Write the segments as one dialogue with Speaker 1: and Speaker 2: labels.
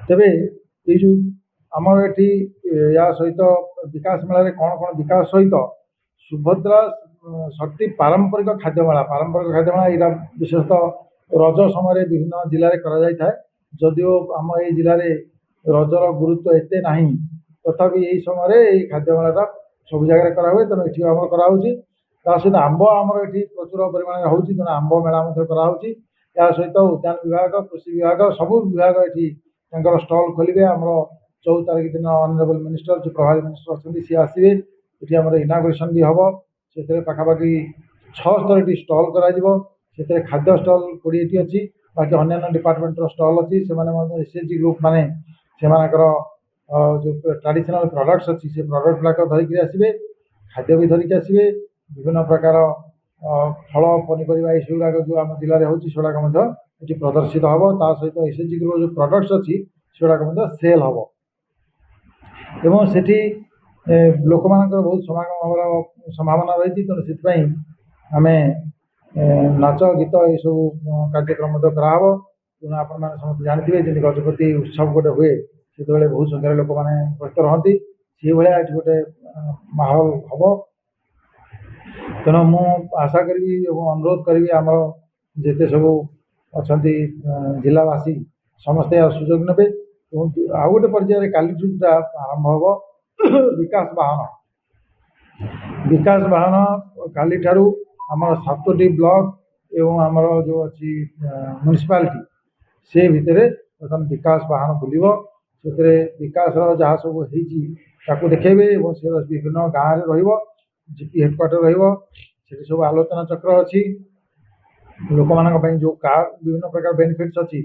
Speaker 1: तेबे ये जो आमर एटी या सहित विकास मेला कौन कौन विकास सहित सुभद्रा शक्ति पारंपरिक खाद्यमेला यहाँ विशेषतः रज समय विभिन्न जिले में कर जदिओ आम ये जिले में रजर गुरुत्व एते ना तथापि यही समय खाद्यमेला सब जगह कराए तेणु ये आम कराऊँगी सहित आंब आमर ये प्रचुर परिमाण हो तेणु आंब मेला कराऊँगी या सहित उद्यान विभाग कृषि विभाग सबू विभाग ये स्टल खोलिए आमर 14 तारीख दिन ऑनरेबल मिनिस्टर जो प्रभारी मिनिस्टर अच्छा सी आसवे ये आम इनागुरेसन भी हम से पाखापाखि 76 स्टल कर खाद्य स्टल 20 अच्छी बाकी अन्य डिपार्टमेंटर स्टल अच्छी से एसएचजी ग्रुप माने जो ट्रेडिशनल प्रोडक्ट्स अच्छी से प्रोडक्ट गुड़ाक धरिकी आसवे खाद्य भी धरिकी आसवे विभिन्न प्रकार फल पनीपरिया ये जो आम जिले में होगा प्रदर्शित हम ता सहित एसएचजी ग्रुप जो प्रोडक्ट्स अच्छी से सेल हम एवं सेठी लोक मान बहुत समागम हमार संभावना रही तेणु से आम नाच गीत ये सब कार्यक्रम कराव तेणु आपण मैंने समस्त जानते जमी गजपति उत्सव गोटे हुए से बहुत संख्यार लोक मैंने उपस्थित रहती से भाया गोटे माहौल हम तेणु मु आशा करी अनुरोध करी आमर जिते सब अच्छा जिलावासी समस्ते यार सुजोग ने आउ गोटे पर्यायर कालीटा आरंभ हम विकास वाहन काली ठारू आमर 7टी ब्लॉक एवं आमर जो अच्छी म्युनिसिपालिटी से भितर बर्तमान विकास वाहन बुलिब से विकास जहाँ सब हो देखेबे से विभिन्न गाँव में जीपी हेडक्वार्टर रही सब आलोचना चक्र अच्छी लोक मान जो कार्ड विभिन्न प्रकार बेनिफिट्स अच्छी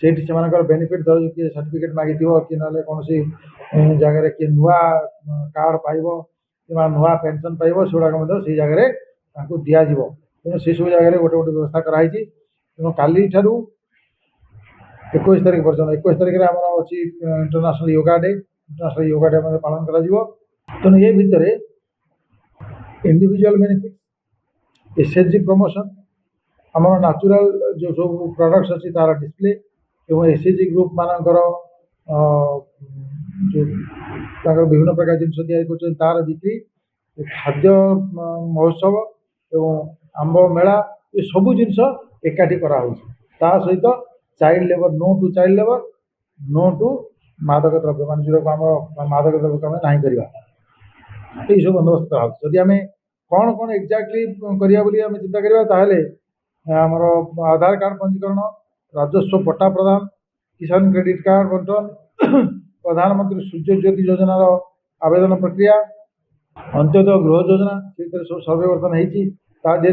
Speaker 1: से बेनिफिट धर किए सर्टिफिकेट मागी कि ना कौन जगह किए नुआ कार्ड पाइब कि नुआ पेंशन पाइब से गुड़ाक से जगह दिज्व तेणु से सब जगह गोटे गोटे व्यवस्था कराई तेणु काली ठारू 21 तारीख पर्यटन 21 तारीख में आम अच्छी इंटरनेशनल योगा डे पालन कर तेणु ये भितर इंडिविजुअल बेनिफिट एसएचजी प्रमोशन आमर नेचुरल जो सब प्रोडक्ट्स अच्छी तार डिस्प्ले एवं एसएचजी ग्रुप मानकर जो विभिन्न प्रकार जिन तार बिक्री खाद्य महोत्सव एवं आंब मेला ये सबू जिनस एकाठी करा सहित child labour no to child labour no to मादक द्रव्य मान जो आम मादक द्रव्य को ना करवा ये सब बंदोबस्त करादी आम कौन कौन एक्जाक्टली करवा चिंता करवा आमर आधार कार्ड पंजीकरण राजस्व पट्टा प्रदान किसान क्रेडिट कार्ड बंटन प्रधानमंत्री सूर्य ज्योति योजना आवेदन प्रक्रिया अंत्योदय गृह योजना से सब सर्वे बर्तन होती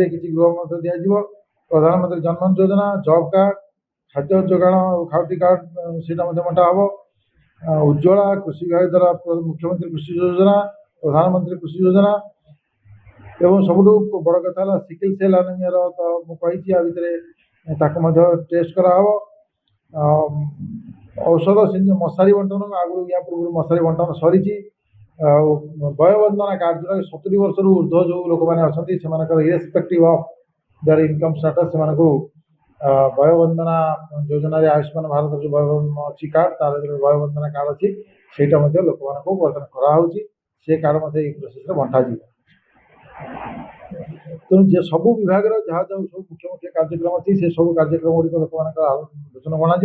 Speaker 1: किसी गृह दिज्व प्रधानमंत्री जनधन योजना जॉब कार्ड खाद्य जोगाण खाउटी कार्ड से बंटा हम उज्ज्वला कृषि विभाग द्वारा मुख्यमंत्री कृषि योजना प्रधानमंत्री कृषि योजना एवं सबुठ बड़ कथा सिकल सेल एनीमिया तो मुझे आ भितर टेस्ट करा औषध मशारी बंटन आगु या पूर्व मशारी बंटन सरी वयोवंदना कार्ड जो 70 वर्ष ऊर्ध्व जो लोक मैंने अच्छा irrespective of their income status से वयोवंदना योजना आयुष्मान भारत जो अच्छी कार्ड तार वयोवंदना कार्ड अच्छी से लोक मानक बर्तन कराऊँगी से कार्ड प्रोसेस बंटा तेणु जे सबू विभाग जहाँ जो सब मुख्य मुख्य कार्यक्रम अच्छी से सब कार्यक्रम गुड़िक लोक आलोचना गणा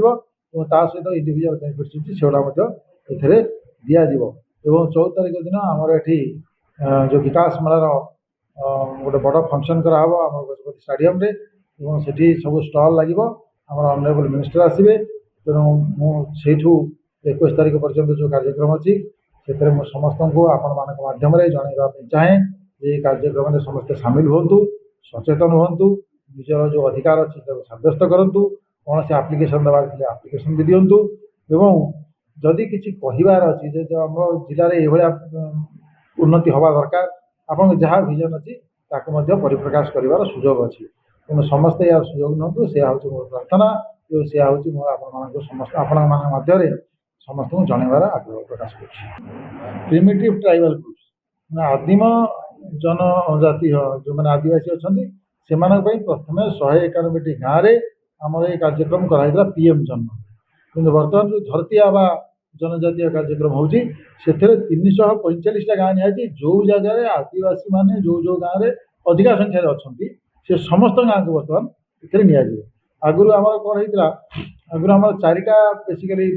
Speaker 1: सहित इंडिविजुअल बेनिफिट्स अच्छी से गुड़ा दिज्व एवं 14 तारीख दिन आमर ये जो विकास मेलार गोटे बड़ फंक्शन कराव आम गजपति स्टाडियम से सब स्टल लगे आम ऑनरेबल मिनिस्टर आसवे तेणु मुझे 21 तारीख पर्यटन जो कार्यक्रम अच्छी से समस्त को आपण मान मध्यम जनवा चाहे ये कार्यक्रम में समस्ते सामिल हूँ सचेतन हूँ निजर जो अधिकार अच्छी सब्यस्त करूँ कौन से आप्लिकेसन देवार थे आप्लिकेसन भी दिंतु एवं जदि किसी कहबार अच्छी जो आम जिले में ये उन्नति हवा दरकार आपन जहाँ विजन अच्छी परिप्रकाश कर सुजोग अच्छी तेणु समस्ते यार सुजोग नियंतु से हूँ मोर प्रार्थना और से हूँ मोर समस्त आपण मध्य समस्त को जनइबार आग्रह प्रकाश कर प्रिमिटिव ट्राइबल ग्रुप्स आदिम जनजाति जो मैंने आदिवासी अच्छा से प्रथम 191 गाँव में आमर ये कार्यक्रम कराई पीएम जन्म କିନ୍ତୁ ବର୍ତ୍ତମାନ ଯେଉଁ ଧରती ଆବା जनजातीय कार्यक्रम होची सेथरे 345 टा गाँ नियाची जो जगह आदिवासी माने जो गाँव रे अधिका संख्या रे अछंती से समस्त गाँ को वर्तमान एथरे निया जिवो आगुरु हमर कोन हेतिला आगुरु हमर चारिटा बेसिकली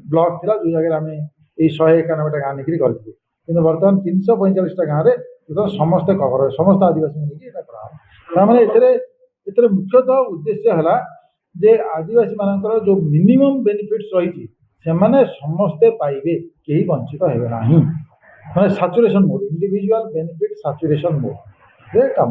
Speaker 1: ब्लॉक थिला जो जगह आमे ए 191 टा गाँ निकरी करथि किंतु वर्तमान 345 टा गाँ रे तो समस्त कवर समस्त आदिवासी माने की एटा करा ता माने एथरे मुख्यतः उद्देश्य हला जे आदिवासी मानकर जो मिनिमम बेनिफिट्स रही ସେମାନେ ସମସ୍ତେ ପାଇବେ କେହି ବଞ୍ଚିତ ହେବେ ନାହିଁ ମାନେ saturation mode individual benefit saturation mode ରେ କାମ